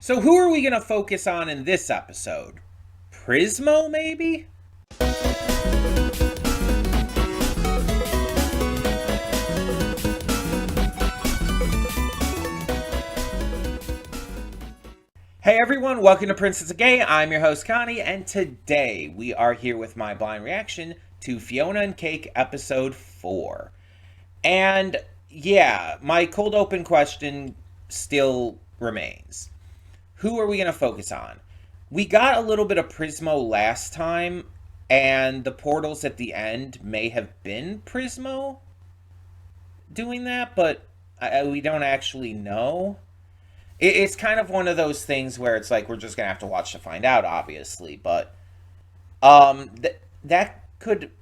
So who are we going to focus on in this episode? Prismo, maybe? Hey everyone, welcome to Princess of Gay. I'm your host Connie, and today we are here with my blind reaction to Fionna and Cake episode 4. And yeah, my cold open question still remains. Who are we going to focus on? We got a little bit of Prismo last time, and the portals at the end may have been Prismo doing that, but we don't actually know. It's kind of one of those things where it's like we're just going to have to watch to find out, obviously, but that could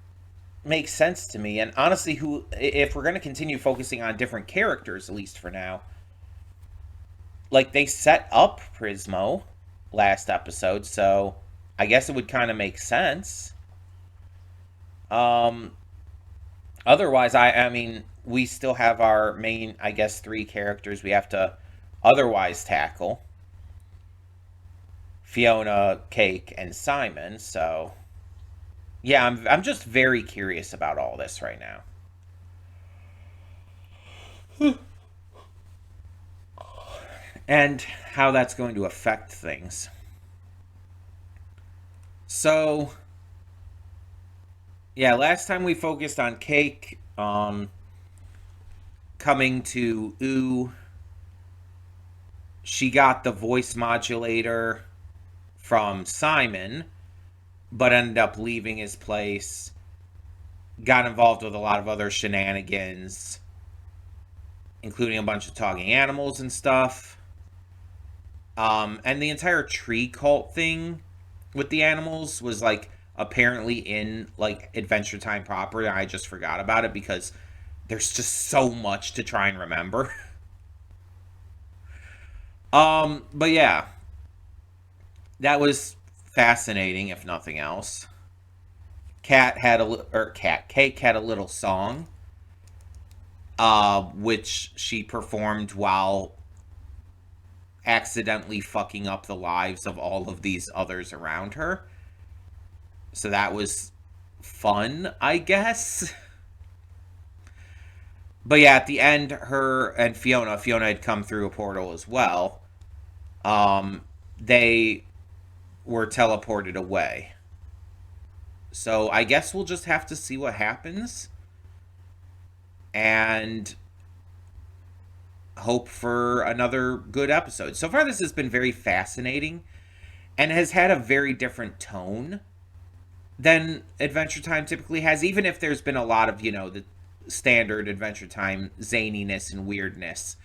make sense to me. And honestly, if we're going to continue focusing on different characters, at least for now, like, they set up Prismo last episode, so I guess it would kind of make sense. Otherwise, I mean, we still have our main, I guess, 3 characters we have to otherwise tackle. Fionna, Cake, and Simon, so yeah, I'm just very curious about all this right now. And how that's going to affect things. So, yeah, last time we focused on Cake coming to Ooh. She got the voice modulator from Simon, but ended up leaving his place, got involved with a lot of other shenanigans, including a bunch of talking animals and stuff. And the entire tree cult thing with the animals was, like, apparently in, like, Adventure Time proper, and I just forgot about it because there's just so much to try and remember. But yeah, that was fascinating, if nothing else. Cake had a little song, which she performed while accidentally fucking up the lives of all of these others around her. So that was fun, I guess. But yeah, at the end, her and Fionna had come through a portal as well. They were teleported away. So I guess we'll just have to see what happens. And hope for another good episode. So far, this has been very fascinating and has had a very different tone than Adventure Time typically has, even if there's been a lot of, the standard Adventure Time zaniness and weirdness.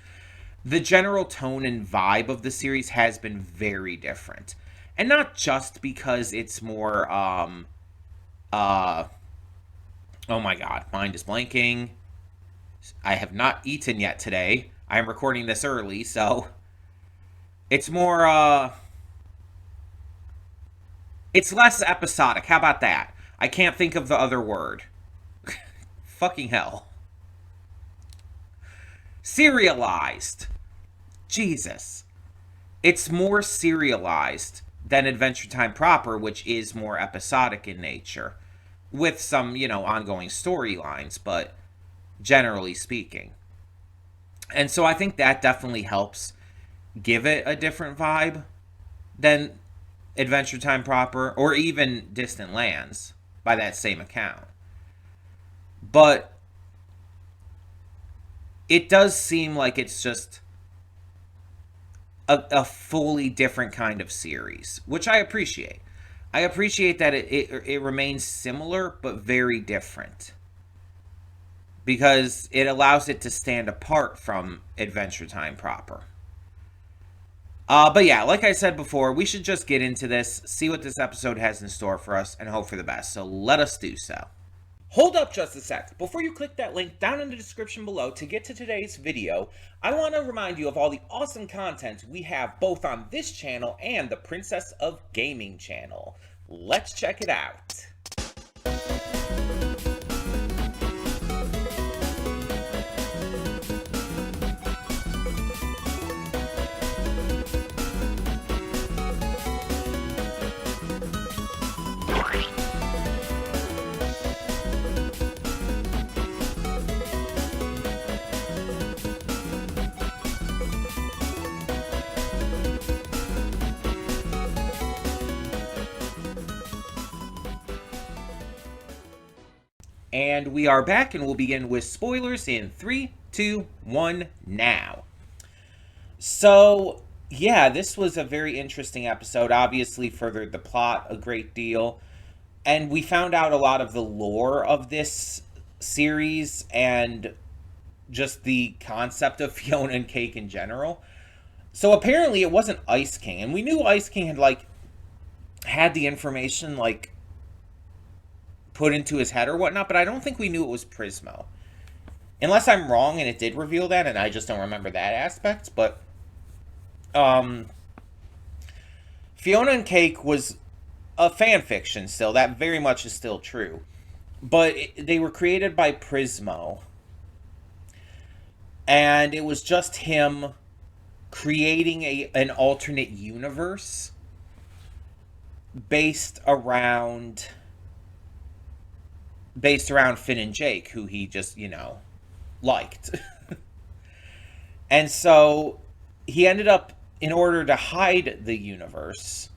The general tone and vibe of the series has been very different. And not just because it's more, oh my god, mind is blanking. I have not eaten yet today. I am recording this early, so it's more, it's less episodic. How about that? I can't think of the other word. Fucking hell. Serialized. Jesus. It's more serialized than Adventure Time proper, which is more episodic in nature. With some, ongoing storylines, but generally speaking. And so I think that definitely helps give it a different vibe than Adventure Time proper, or even Distant Lands, by that same account. But it does seem like it's just a fully different kind of series, which I appreciate. I appreciate that it remains similar, but very different. Because it allows it to stand apart from Adventure Time proper. But yeah, like I said before, we should just get into this, see what this episode has in store for us, and hope for the best. So let us do so. Hold up just a sec. Before you click that link down in the description below to get to today's video, I want to remind you of all the awesome content we have both on this channel and the Princess of Gaming channel. Let's check it out. And we are back, and we'll begin with spoilers in 3, 2, 1, now. So, yeah, this was a very interesting episode. Obviously, furthered the plot a great deal. And we found out a lot of the lore of this series and just the concept of Fionna and Cake in general. So apparently it wasn't Ice King. And we knew Ice King had, had the information, put into his head or whatnot, but I don't think we knew it was Prismo. Unless I'm wrong and it did reveal that, and I just don't remember that aspect. But Fionna and Cake was a fan fiction still. That very much is still true. But they were created by Prismo. And it was just him creating an alternate universe based around Finn and Jake, who he just, liked. And so he ended up, in order to hide the universe,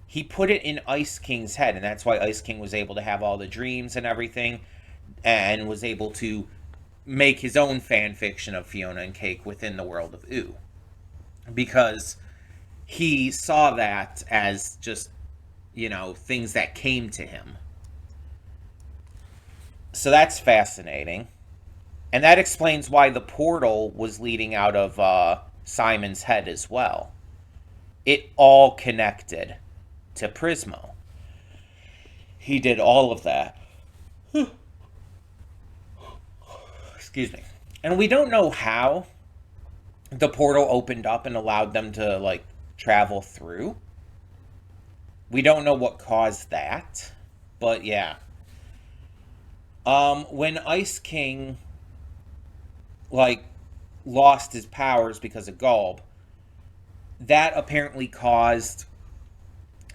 he put it in Ice King's head, and that's why Ice King was able to have all the dreams and everything, and was able to make his own fan fiction of Fionna and Cake within the world of Ooh. Because he saw that as just, things that came to him. So that's fascinating. And that explains why the portal was leading out of Simon's head as well. It all connected to Prismo. He did all of that. Excuse me. And we don't know how the portal opened up and allowed them to, travel through. We don't know what caused that. But, yeah. When Ice King, lost his powers because of Gulb, that apparently caused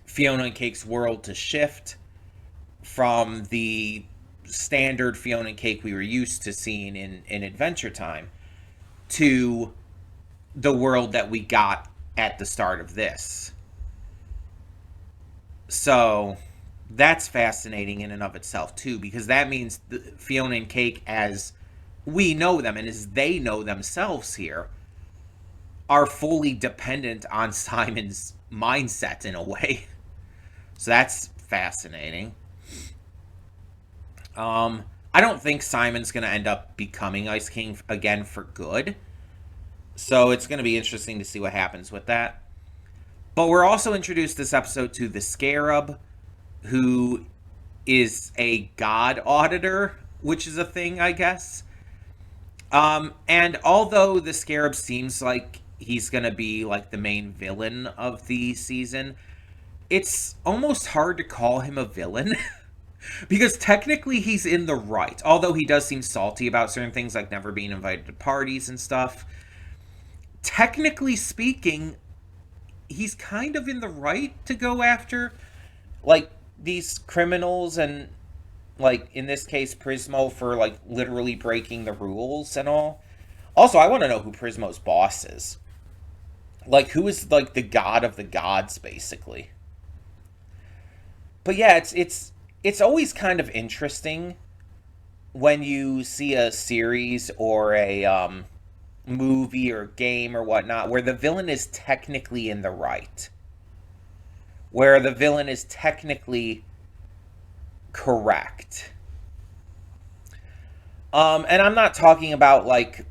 Fionna and Cake's world to shift from the standard Fionna and Cake we were used to seeing in Adventure Time to the world that we got at the start of this. So that's fascinating in and of itself too, because that means Fionna and Cake, as we know them and as they know themselves here, are fully dependent on Simon's mindset in a way. So that's fascinating. I don't think Simon's going to end up becoming Ice King again for good. So it's going to be interesting to see what happens with that. But we're also introduced this episode to the Scarab, who is a god auditor, which is a thing, I guess. And although the Scarab seems like he's going to be the main villain of the season, it's almost hard to call him a villain. Because technically he's in the right. Although he does seem salty about certain things, like never being invited to parties and stuff. Technically speaking, he's kind of in the right to go after, these criminals and, in this case, Prismo for, literally breaking the rules and all. Also, I want to know who Prismo's boss is. Who is, the god of the gods, basically. But yeah, it's always kind of interesting when you see a series or a movie or game or whatnot where the villain is technically in the right. Where the villain is technically correct. And I'm not talking about a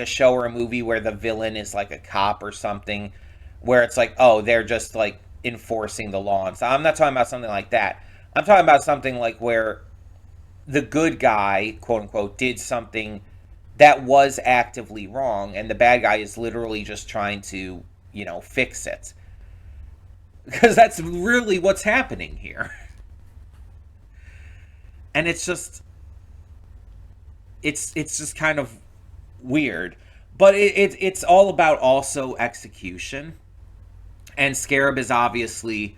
show or a movie where the villain is a cop or something, where it's they're just enforcing the law. And so I'm not talking about something like that. I'm talking about something where the good guy, quote unquote, did something that was actively wrong, and the bad guy is literally just trying to, fix it. Because that's really what's happening here. And it's just kind of weird. But it's all about also execution. And Scarab is obviously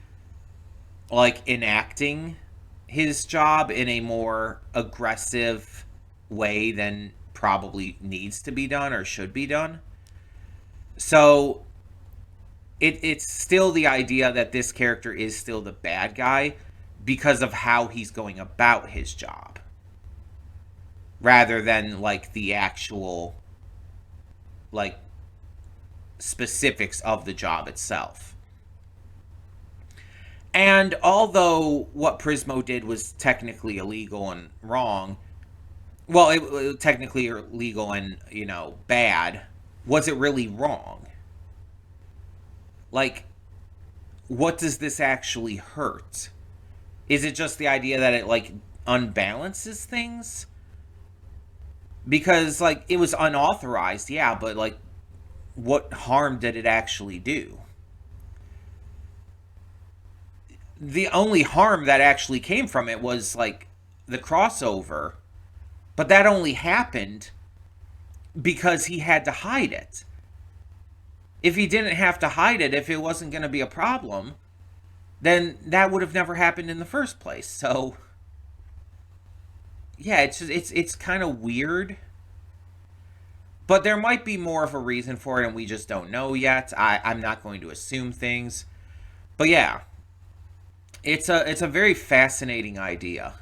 enacting his job in a more aggressive way than probably needs to be done or should be done. So it's still the idea that this character is still the bad guy, because of how he's going about his job, rather than like the actual like specifics of the job itself. And although what Prismo did was technically illegal and wrong, well, it was technically illegal and, bad, was it really wrong? Like, what does this actually hurt? Is it just the idea that it, like, unbalances things? Because, like, it was unauthorized, yeah, but, like, what harm did it actually do? The only harm that actually came from it was, like, the crossover. But that only happened because he had to hide it. If he didn't have to hide it, if it wasn't going to be a problem, then that would have never happened in the first place. So, yeah, it's kind of weird. But there might be more of a reason for it, and we just don't know yet. I'm not going to assume things. But yeah, it's a very fascinating idea.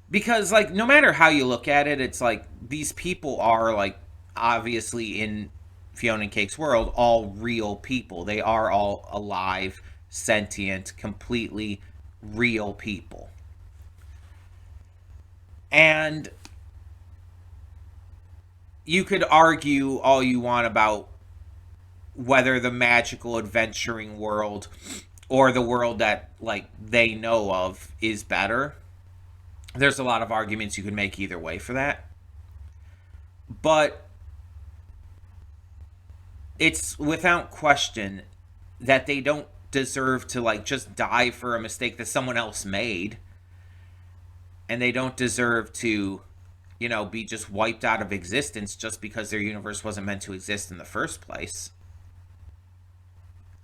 Because, like, no matter how you look at it, it's like these people are, like, obviously in Fionna and Cake's world, all real people. They are all alive, sentient, completely real people. And you could argue all you want about whether the magical adventuring world or the world that, like, they know of is better. There's a lot of arguments you can make either way for that. But it's without question that they don't deserve to, like, just die for a mistake that someone else made. And they don't deserve to, be just wiped out of existence just because their universe wasn't meant to exist in the first place.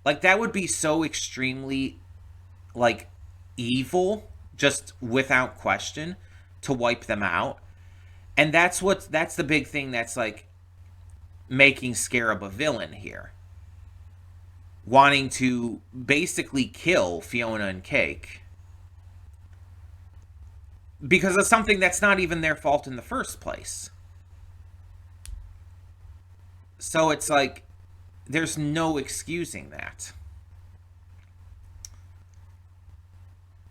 Like, that would be so extremely, like, evil, just without question, to wipe them out. And that's the big thing that's, like, making Scarab a villain here. Wanting to basically kill Fionna and Cake. Because of something that's not even their fault in the first place. So it's like, there's no excusing that.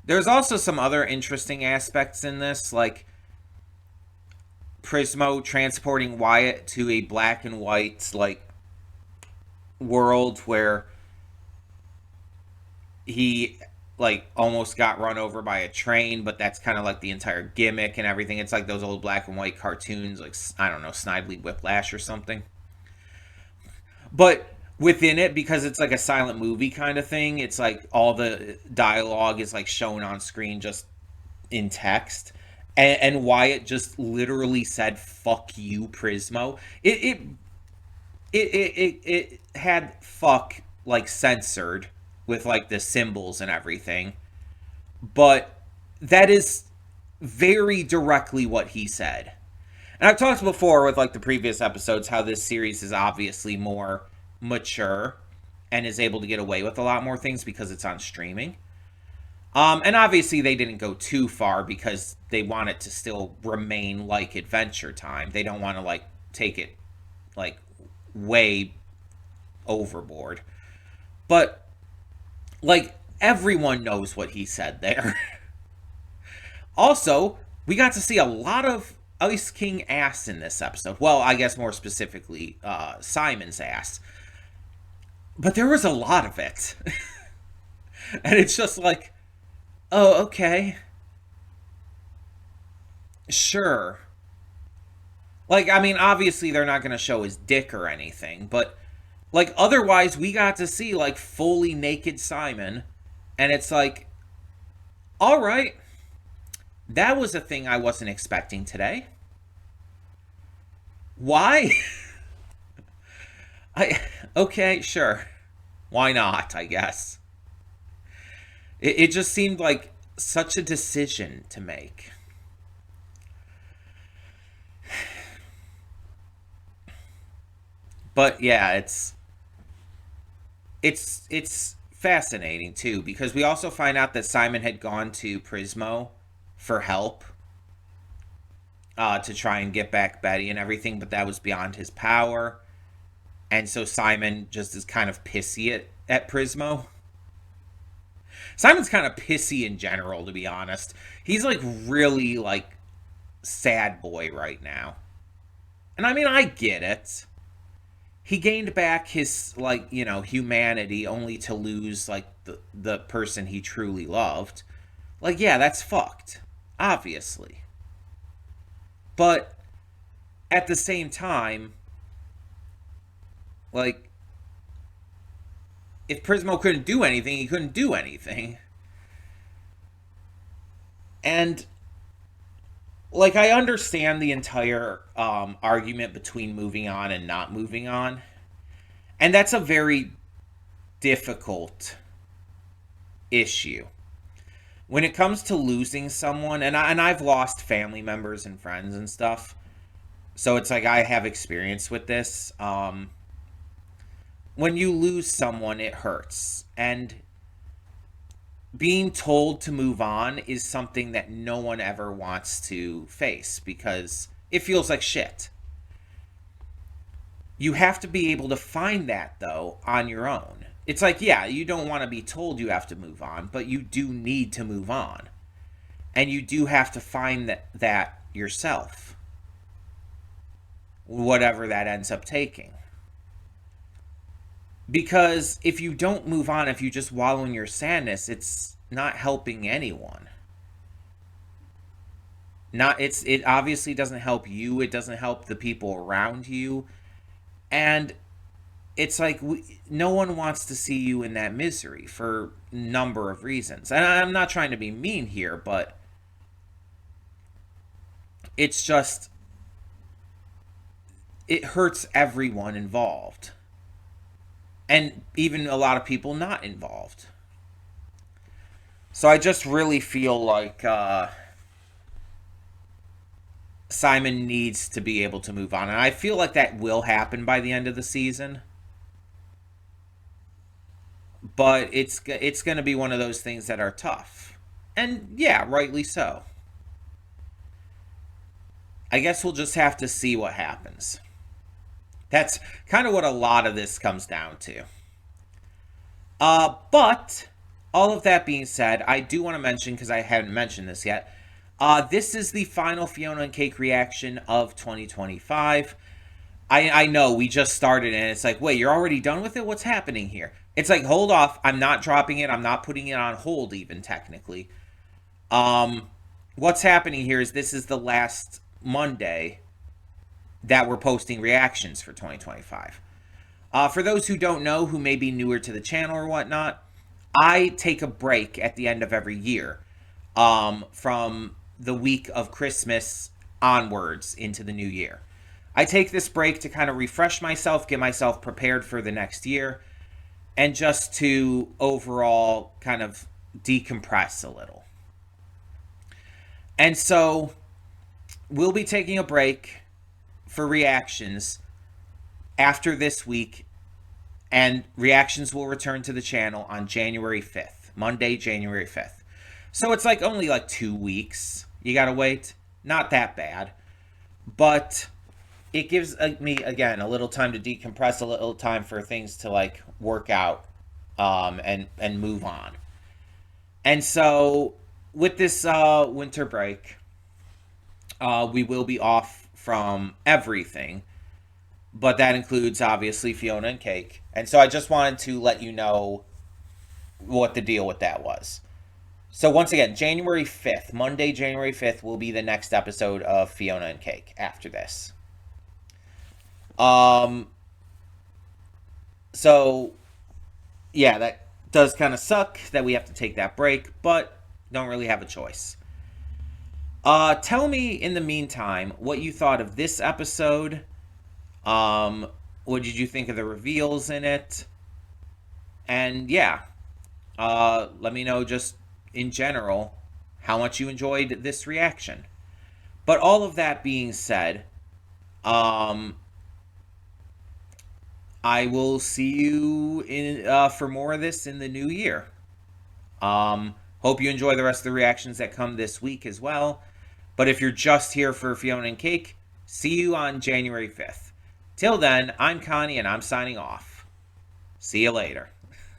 There's also some other interesting aspects in this, like Prismo transporting Wyatt to a black and white, like, world where he, like, almost got run over by a train, but that's kind of like the entire gimmick and everything. It's like those old black and white cartoons, like, I don't know, Snidely Whiplash or something. But within it, because it's like a silent movie kind of thing, it's like all the dialogue is, like, shown on screen just in text. And Wyatt just literally said, "Fuck you, Prismo." It had "fuck" like censored with, like, the symbols and everything, but that is very directly what he said. And I've talked before with, like, the previous episodes how this series is obviously more mature and is able to get away with a lot more things because it's on streaming. And obviously they didn't go too far because they want it to still remain like Adventure Time. They don't want to, like, take it, like, way overboard. But, like, everyone knows what he said there. Also, we got to see a lot of Ice King ass in this episode. Well, I guess more specifically, Simon's ass. But there was a lot of it. And it's just like, oh, okay. Sure. Like, I mean, obviously they're not going to show his dick or anything, but, like, otherwise we got to see, like, fully naked Simon, and it's like, all right, that was a thing I wasn't expecting today. Why? Okay, sure. Why not, I guess. It just seemed like such a decision to make. But yeah, it's fascinating too, because we also find out that Simon had gone to Prismo for help to try and get back Betty and everything, but that was beyond his power. And so Simon just is kind of pissy at Prismo. Simon's kind of pissy in general, to be honest. He's like really like sad boy right now. And I mean, I get it. He gained back his, like, you know, humanity only to lose, like, the person he truly loved. Like, yeah, that's fucked. Obviously. But at the same time, like, if Prismo couldn't do anything, he couldn't do anything. And, like, I understand the entire argument between moving on and not moving on. And that's a very difficult issue. When it comes to losing someone, and I've lost family members and friends and stuff, so it's like I have experience with this. When you lose someone, it hurts. And being told to move on is something that no one ever wants to face because it feels like shit. You have to be able to find that, though, on your own. It's like, yeah, you don't want to be told you have to move on, but you do need to move on. And you do have to find that yourself. Whatever that ends up taking. Because if you don't move on, if you just wallow in your sadness, it's not helping anyone. It obviously doesn't help you. It doesn't help the people around you. And it's like no one wants to see you in that misery for a number of reasons. And I'm not trying to be mean here, but it's just, it hurts everyone involved. And even a lot of people not involved. So I just really feel like Simon needs to be able to move on. And I feel like that will happen by the end of the season. But it's going to be one of those things that are tough. And yeah, rightly so. I guess we'll just have to see what happens. That's kind of what a lot of this comes down to. But all of that being said, I do want to mention, because I hadn't mentioned this yet, this is the final Fionna and Cake reaction of 2025. I know, we just started and it's like, wait, you're already done with it? What's happening here? It's like, hold off. I'm not dropping it. I'm not putting it on hold even, technically. What's happening here is this is the last Monday that we're posting reactions for 2025. For those who don't know, who may be newer to the channel or whatnot, I take a break at the end of every year from the week of Christmas onwards into the new year. I take this break to kind of refresh myself, get myself prepared for the next year, and just to overall kind of decompress a little. And so we'll be taking a break for reactions after this week, and reactions will return to the channel on January 5th, Monday, January 5th. So it's like only like 2 weeks. You gotta wait. Not that bad. But it gives me, again, a little time to decompress, a little time for things to like work out and move on. And so with this winter break, we will be off from everything, but that includes obviously Fionna and Cake. And so I just wanted to let you know what the deal with that was. So once again, January 5th, Monday, January 5th will be the next episode of Fionna and Cake after this. So yeah, that does kind of suck that we have to take that break, but don't really have a choice. Tell me in the meantime what you thought of this episode. What did you think of the reveals in it? And yeah, let me know just in general how much you enjoyed this reaction. But all of that being said, I will see you in for more of this in the new year. Hope you enjoy the rest of the reactions that come this week as well. But if you're just here for Fionna and Cake, see you on January 5th. Till then, I'm Connie and I'm signing off. See you later.